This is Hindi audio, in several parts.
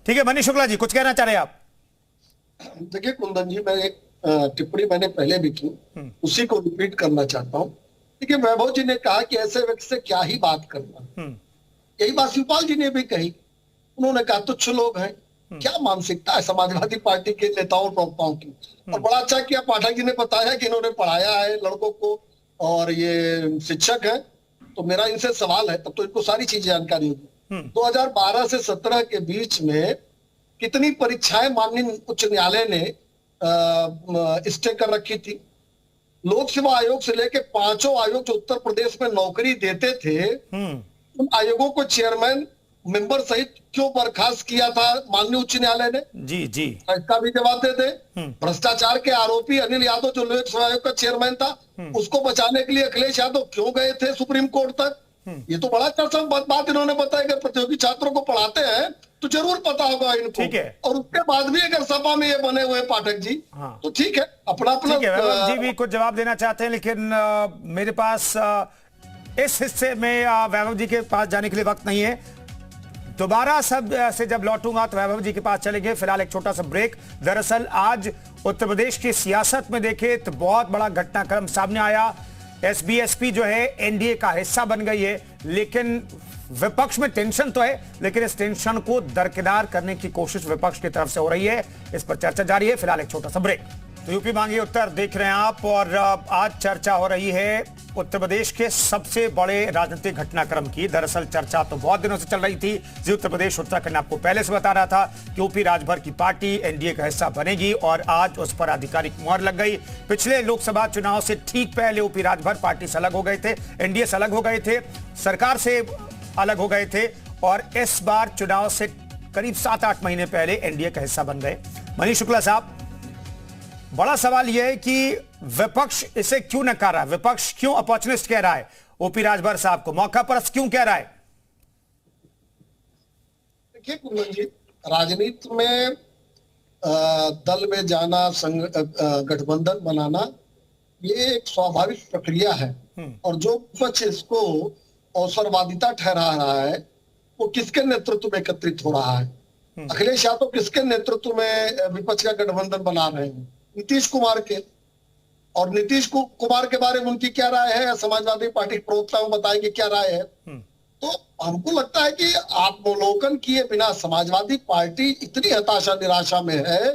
ठीक है, मनीष शुक्ला जी कुछ कहना चाह रहे हैं आप? देखिए कुंदन जी, मैं एक टिप्पणी मैंने पहले भी की, उसी को रिपीट करना चाहता हूँ। देखिए, वैभव जी ने कहा कि ऐसे व्यक्ति से क्या ही बात करना। यही बात शिवपाल जी ने भी कही। उन्होंने कहा तुच्छ लोग हैं। क्या मानसिकता है समाजवादी पार्टी के नेताओं और प्रवक्ताओं की। और बड़ा अच्छा किया पाठक जी ने बताया कि इन्होंने पढ़ाया है लड़कों को और ये शिक्षक है। तो मेरा इनसे सवाल है, तब तो इनको सारी चीजें जानकारी होगी। 2012 से 17 के बीच में कितनी परीक्षाएं माननीय उच्च न्यायालय ने स्टे कर रखी थी। लोक सेवा आयोग से लेकर 5 आयोग जो उत्तर प्रदेश में नौकरी देते थे, उन आयोगों को चेयरमैन मेंबर सहित क्यों बर्खास्त किया था माननीय उच्च न्यायालय ने? जी जी, इसका भी जवाब दे दे। भ्रष्टाचार के आरोपी अनिल यादव जो लोक सेवा आयोग का चेयरमैन था, उसको बचाने के लिए अखिलेश यादव क्यों गए थे सुप्रीम कोर्ट तक? ये तो बड़ा चर्चा बात इन्होंने बताया कि प्रतियोगी छात्रों को पढ़ाते हैं तो जरूर पता होगा इनको। ठीक है। और उसके बाद भी अगर सपा में ये बने हुए पाठक जी, तो ठीक है, अपना अपना। ठीक है, वैभव जी भी कुछ जवाब देना चाहते हैं, लेकिन मेरे पास इस हिस्से में वैभव जी के पास जाने के लिए वक्त नहीं है। दोबारा सब से जब लौटूंगा तो वैभव जी के पास चलेंगे। फिलहाल एक छोटा सा ब्रेक। दरअसल आज उत्तर प्रदेश की सियासत में देखें तो बहुत बड़ा घटनाक्रम सामने आया। एसबीएसपी जो है एनडीए का हिस्सा बन गई है, लेकिन विपक्ष में टेंशन तो है, लेकिन इस टेंशन को दरकिनार करने की कोशिश विपक्ष की तरफ से हो रही है। इस पर चर्चा जारी है। फिलहाल एक छोटा सा ब्रेक। तो यूपी मांगे उत्तर देख रहे हैं आप, और आज चर्चा हो रही है उत्तर प्रदेश के सबसे बड़े राजनीतिक घटनाक्रम की। दरअसल चर्चा तो बहुत दिनों से चल रही थी जी। उत्तर प्रदेश उत्तराखंड आपको पहले से बता रहा था कि यूपी राजभर की पार्टी एनडीए का हिस्सा बनेगी, और आज उस पर आधिकारिक मुहर लग गई। पिछले लोकसभा चुनाव से ठीक पहले यूपी राजभर पार्टी से अलग हो गए थे, एनडीए से अलग हो गए थे, सरकार से अलग हो गए थे, और इस बार चुनाव से करीब 7-8 महीने पहले एनडीए का हिस्सा बन गए। मनीष शुक्ला साहब, बड़ा सवाल यह है कि विपक्ष इसे क्यों नकार रहा है? विपक्ष क्यों अपॉर्चुनिस्ट कह रहा है ओपी राजभर साहब को? मौका पर क्यों कह रहा है? देखिए कुंदन जी, राजनीति में दल में जाना, गठबंधन बनाना, ये एक स्वाभाविक प्रक्रिया है। और जो विपक्ष इसको अवसरवादिता ठहरा रहा है, वो किसके नेतृत्व में एकत्रित हो रहा है? अखिलेश यादव किसके नेतृत्व में विपक्ष का गठबंधन बना रहे हैं? नीतीश कुमार के। और नीतीश कुमार के बारे में उनकी क्या राय है, समाजवादी पार्टी के प्रवक्ता बताएंगे क्या राय है। तो हमको लगता है कि आत्मोलोकन किए बिना समाजवादी पार्टी इतनी हताशा निराशा में है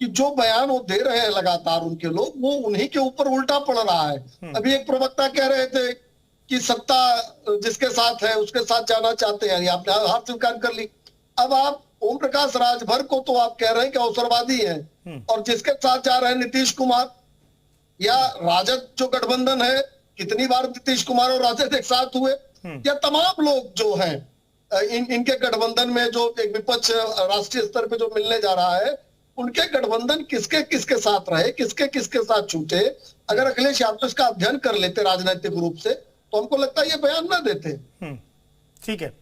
कि जो बयान वो दे रहे हैं लगातार उनके लोग, वो उन्हीं के ऊपर उल्टा पड़ रहा है। अभी एक प्रवक्ता कह रहे थे कि सत्ता जिसके साथ है उसके साथ जाना चाहते हैं, आपने हार स्वीकार कर ली। अब आप ओम प्रकाश राजभर को तो आप कह रहे हैं कि अवसरवादी है, और जिसके साथ जा रहे हैं नीतीश कुमार या राजद जो गठबंधन है, कितनी बार नीतीश कुमार और राजद एक साथ हुए, या तमाम लोग जो हैं इनके गठबंधन में जो एक विपक्ष राष्ट्रीय स्तर पे जो मिलने जा रहा है, उनके गठबंधन किसके किसके साथ रहे, किसके किसके साथ छूटे। अगर अखिलेश यादव इसका अध्ययन कर लेते राजनीतिक रूप से, तो हमको लगता है ये बयान ना देते। ठीक है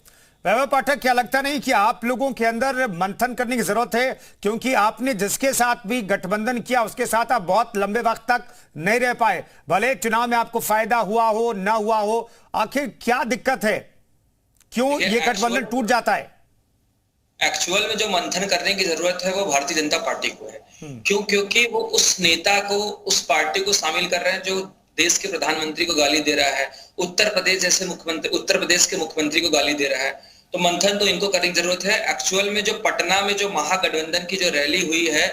वैभव पाठक, क्या लगता नहीं कि आप लोगों के अंदर मंथन करने की जरूरत है? क्योंकि आपने जिसके साथ भी गठबंधन किया उसके साथ आप बहुत लंबे वक्त तक नहीं रह पाए, भले चुनाव में आपको फायदा हुआ हो ना हुआ हो, आखिर क्या दिक्कत है? क्यों ये गठबंधन टूट जाता है? एक्चुअल में जो मंथन करने की जरूरत है वो भारतीय जनता पार्टी को है। क्यों? क्योंकि वो उस नेता को, उस पार्टी को शामिल कर रहे हैं जो देश के प्रधानमंत्री को गाली दे रहा है, उत्तर प्रदेश के मुख्यमंत्री को गाली दे रहा है। तो मंथन तो इनको करने की जरूरत है। एक्चुअल में जो पटना में जो महागठबंधन की जो रैली हुई है,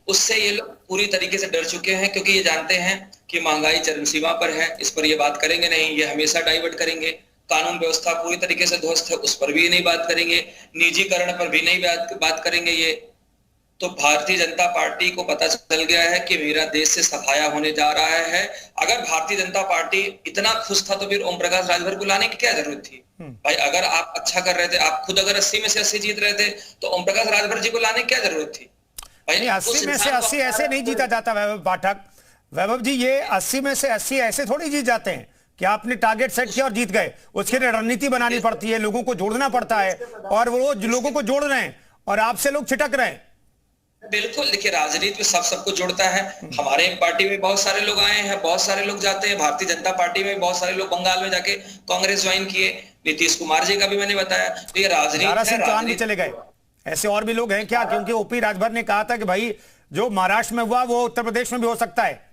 उससे ये लोग पूरी तरीके से डर चुके हैं, क्योंकि ये जानते हैं कि महंगाई चरम सीमा पर है। इस पर ये बात करेंगे नहीं, ये हमेशा डाइवर्ट करेंगे। कानून व्यवस्था पूरी तरीके से ध्वस्त है, उस पर भी नहीं बात करेंगे। निजीकरण पर भी नहीं बात करेंगे ये। तो भारतीय जनता पार्टी को पता चल गया है कि मेरा देश से सफाया होने जा रहा है। अगर भारतीय जनता पार्टी इतना खुश था तो फिर ओम प्रकाश राजभर को लाने की क्या जरूरत थी? भाई अगर आप अच्छा कर रहे थे, आप खुद अगर 80 में से 80 जीत रहे थे, तो ओम प्रकाश राजभर जी को लाने की क्या जरूरत थी? भाई 80 में से 80 ऐसे नहीं जीता जाता वैभव पाठक। वैभव जी, ये 80 में से 80 ऐसे थोड़ी जीत जाते हैं कि आपने टारगेट सेट किया और जीत गए। उसके लिए रणनीति बनानी पड़ती है, लोगों को जोड़ना पड़ता है, और वो लोगों को जोड़ रहे हैं और आपसे लोग छिटक रहे हैं। बिल्कुल, देखिए राजनीति में सबको जोड़ता है। हमारे पार्टी में बहुत सारे लोग आए हैं, बहुत सारे लोग जाते हैं। भारतीय जनता पार्टी में बहुत सारे लोग बंगाल में जाके कांग्रेस ज्वाइन किए। नीतीश कुमार जी का भी मैंने बताया। तो ये राजनीति चले गए, ऐसे और भी लोग हैं क्या? क्योंकि ओपी राजभर ने कहा था कि भाई जो महाराष्ट्र में हुआ वो उत्तर प्रदेश में भी हो सकता है।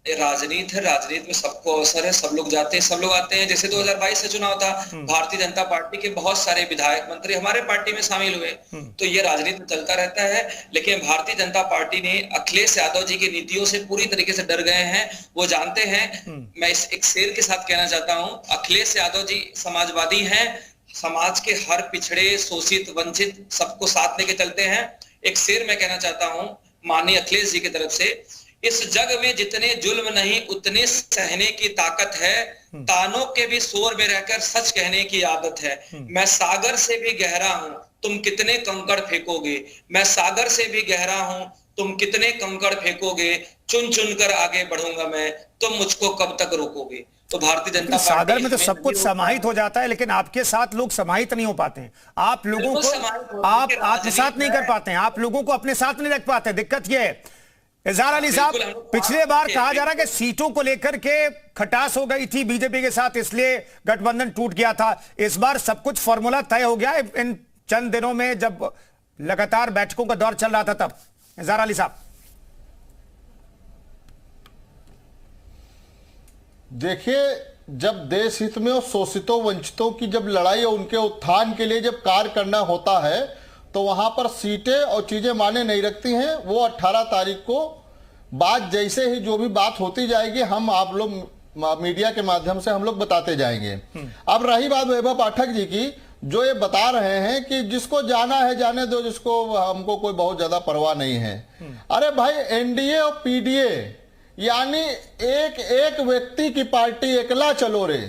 राजनीति है, राजनीति में सबको अवसर है, सब लोग जाते हैं, सब लोग आते हैं। जैसे 2022 से चुनाव था, भारतीय जनता पार्टी के बहुत सारे विधायक मंत्री हमारे पार्टी में शामिल हुए, तो ये राजनीति में चलता रहता है। लेकिन भारतीय जनता पार्टी ने अखिलेश यादव जी की नीतियों से पूरी तरीके से डर गए हैं, वो जानते हैं। मैं इस एक शेर के साथ कहना चाहता हूँ, अखिलेश यादव जी समाजवादी हैं, समाज के हर पिछड़े, शोषित, वंचित सबको साथ लेके चलते हैं। एक शेर मैं कहना चाहता हूँ माननीय अखिलेश जी की तरफ से, इस जग में जितने जुल्म नहीं उतने सहने की ताकत है, तानों के भी शोर में रहकर सच कहने की आदत है। मैं सागर से भी गहरा हूं, तुम कितने कंकड़ फेंकोगे, मैं सागर से भी गहरा हूं, तुम कितने कंकड़ फेंकोगे, चुन चुन कर आगे बढ़ूंगा मैं, तुम मुझको कब तक रोकोगे। तो भारतीय जनता पार्टी, सागर में तो सब कुछ समाहित हो जाता है, लेकिन आपके साथ लोग समाहित नहीं हो पाते हैं। आप लोगों को आप आत्मसात नहीं कर पाते हैं, आप लोगों को अपने साथ नहीं रख पाते। दिक्कत यह है। इजहार अली साहब, पिछले बार कहा जा रहा है कि सीटों को लेकर के खटास हो गई थी बीजेपी के साथ, इसलिए गठबंधन टूट गया था। इस बार सब कुछ फॉर्मूला तय हो गया है इन चंद दिनों में, जब लगातार बैठकों का दौर चल रहा था तब। इजहार अली साहब, देखिए, जब देश हित में और शोषितों वंचितों की जब लड़ाई और उनके उत्थान के लिए जब कार्य करना होता है, तो वहां पर सीटें और चीजें माने नहीं रखती हैं। वो 18 तारीख को बात जैसे ही जो भी बात होती जाएगी, हम आप लोग मीडिया के माध्यम से हम लोग बताते जाएंगे। अब रही बात वैभव पाठक जी की, जो ये बता रहे हैं कि जिसको जाना है जाने दो, जिसको हमको कोई बहुत ज्यादा परवाह नहीं है। अरे भाई, एनडीए और पीडीए यानी एक एक व्यक्ति की पार्टी, एकला चलो रे।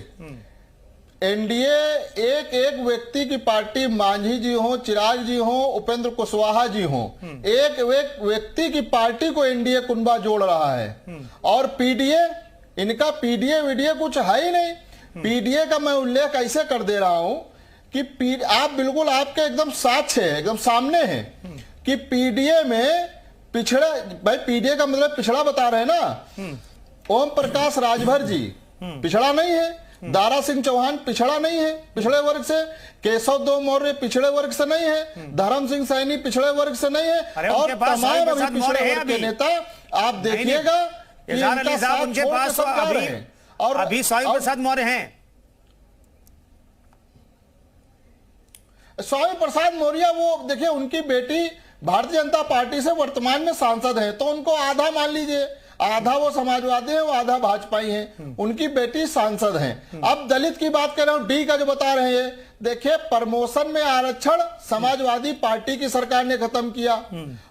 एनडीए एक एक व्यक्ति की पार्टी, मांझी जी हो, चिराग जी हो, उपेंद्र कुशवाहा जी हो, एक व्यक्ति की पार्टी को एनडीए कुनबा जोड़ रहा है। और पीडीए, इनका पीडीए वीडीए कुछ है ही नहीं। पीडीए का मैं उल्लेख ऐसे कर दे रहा हूं कि आप बिल्कुल आपके एकदम साथ है, एकदम सामने है कि पीडीए में पिछड़ा, भाई पीडीए का मतलब पिछड़ा बता रहे हैं ना। ओम प्रकाश राजभर जी पिछड़ा नहीं है, दारा सिंह चौहान पिछड़ा नहीं है पिछड़े वर्ग से, केशव देव मौर्य पिछड़े वर्ग से नहीं है, धर्म सिंह सैनी पिछड़े वर्ग से नहीं है, और तमाम अभी पिछड़े वर्ग के नेता आप देखिएगा कि इनका साथ उनके पास और अभी स्वामी प्रसाद मौर्य हैं। स्वामी प्रसाद मौर्य, वो देखिए, उनकी बेटी भारतीय जनता पार्टी से वर्तमान में सांसद है, तो उनको आधा मान लीजिए, आधा वो समाजवादी है, वो आधा भाजपाई है। उनकी बेटी सांसद हैं। अब दलित की बात कर रहा हूं, डी का जो बता रहे हैं, देखिए, प्रमोशन में आरक्षण समाजवादी पार्टी की सरकार ने खत्म किया,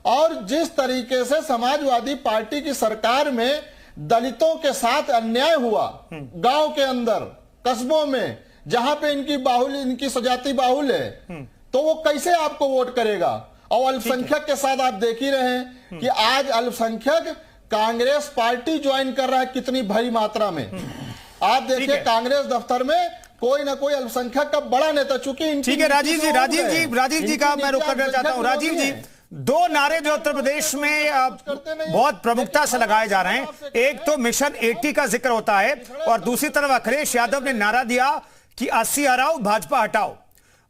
और जिस तरीके से समाजवादी पार्टी की सरकार में दलितों के साथ अन्याय हुआ, गांव के अंदर, कस्बों में, जहां पे इनकी स्वजाति बाहुल है, तो वो कैसे आपको वोट करेगा। और अल्पसंख्यक के साथ आप देख ही रहे हैं कि आज अल्पसंख्यक कांग्रेस पार्टी ज्वाइन कर रहा है कितनी भारी मात्रा में। आप देखिए, कांग्रेस दफ्तर में कोई ना कोई अल्पसंख्यक का बड़ा नेता, चूंकि ठीक है। राजीव जी का मैं रुक करना चाहता हूं। राजीव जी, दो नारे जो उत्तर प्रदेश में बहुत प्रमुखता से लगाए जा रहे हैं, एक तो मिशन 80 का जिक्र होता है, और दूसरी तरफ अखिलेश यादव ने नारा दिया कि 80 हराओ, भाजपा हटाओ।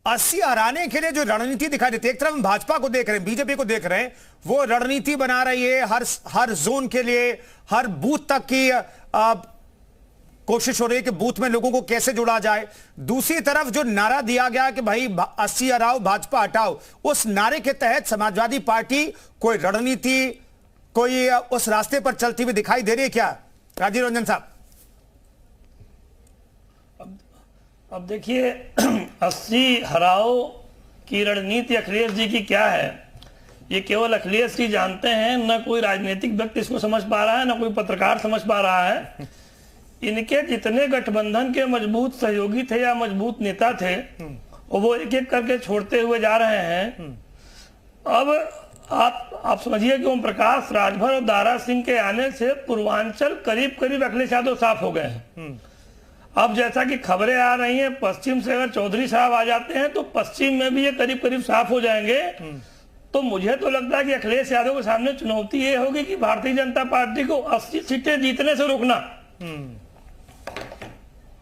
80 हराने के लिए जो रणनीति दिखाई देती है, एक तरफ हम भाजपा को देख रहे हैं, बीजेपी को देख रहे हैं, वो रणनीति बना रही है, हर जोन के लिए, हर बूथ तक की कोशिश हो रही है कि बूथ में लोगों को कैसे जोड़ा जाए। दूसरी तरफ जो नारा दिया गया कि भाई 80 हराओ, भाजपा हटाओ, उस नारे के तहत समाजवादी पार्टी कोई रणनीति, कोई उस रास्ते पर चलती हुई दिखाई दे रही है क्या, राजीव रंजन साहब? अब देखिए, 80 हराओ की रणनीति अखिलेश जी की क्या है, ये केवल अखिलेश जी जानते हैं। न कोई राजनीतिक व्यक्ति इसको समझ पा रहा है, न कोई पत्रकार समझ पा रहा है। इनके जितने गठबंधन के मजबूत सहयोगी थे या मजबूत नेता थे, वो एक एक करके छोड़ते हुए जा रहे हैं। अब आप समझिए कि ओम प्रकाश राजभर और दारा सिंह के आने से पूर्वांचल करीब करीब अखिलेश यादव साफ हो गए हैं। अब जैसा कि खबरें आ रही हैं, पश्चिम से अगर चौधरी साहब आ जाते हैं तो पश्चिम में भी ये करीब करीब साफ हो जाएंगे। तो मुझे तो लगता है कि अखिलेश यादव के सामने चुनौती ये होगी कि भारतीय जनता पार्टी को 80 सीटें जीतने से रोकना।